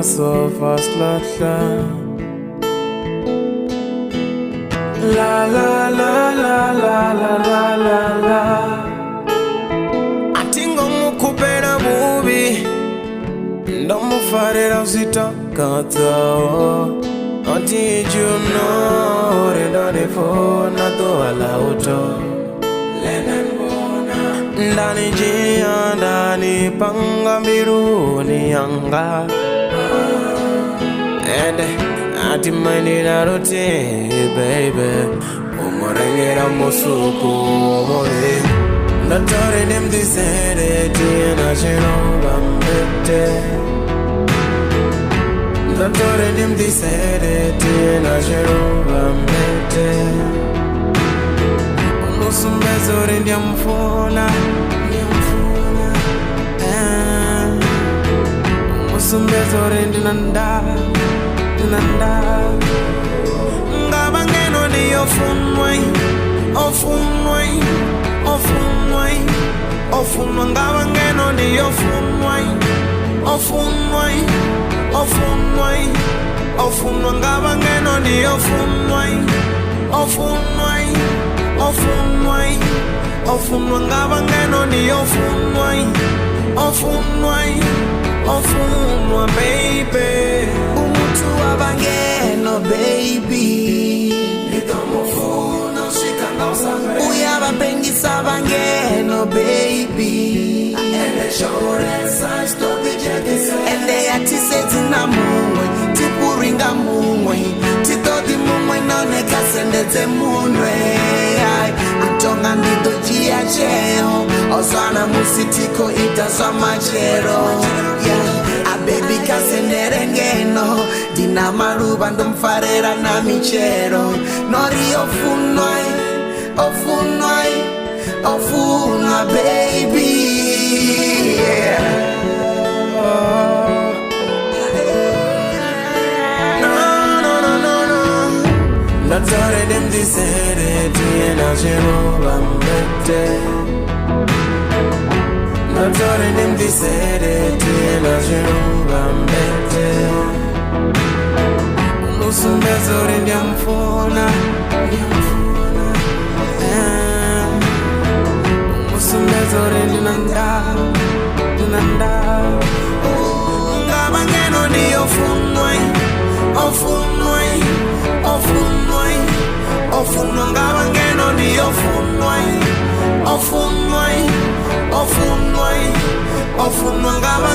so fast la la la la la la la la la la. Atingo mukupera mubi Ndomu farera usitakata oh, did you know Redone fona to alauto Ndani jia ndani panga mbiruni yanga Ende ati maini na rote baby Umorengera musuku moe Natore dem disere tina chino bambete Natore dem disere tina chino bambete Umusumezore ndiamfona Umusumezore ndinanda Ngabangeno ni ofunwai Ofunwai Ofunwai Ofunwai Ngabangeno ni ofunwai Ofunwai Ofunwai Ofunwai Ngabangeno ni ofunwai Ofunwai Ofunwai Ofunwai Ngabangeno ni ofunwai Ofunwai Ofunwai baby Umutu abangeno baby Nitomofuna shikanga usabe Uyabapengisa abangeno baby Ende shoresa stopi jekise Ende yatiseti na mungwe Tipuringa mungwe Titoti mungwe none kasendete munwe Antonga ndito jia cheo Osana musitiko itaswa machero Baby kasendere ngeno Dina maruba ndomfarera na michero Nori ofunwai Ofunwai Ofunwa baby Natore dem disere Tiena chero bambete Natore dem disere Tiena chero bambete Umusumezore ndiamfona Umusumezore ndinanda Ngabangeno ni ofunwai Ofunwai Ofunwai Ofunwai Ngabangeno ni ofunwai Ofunwai Ofunwai Ofunwai Ngabangeno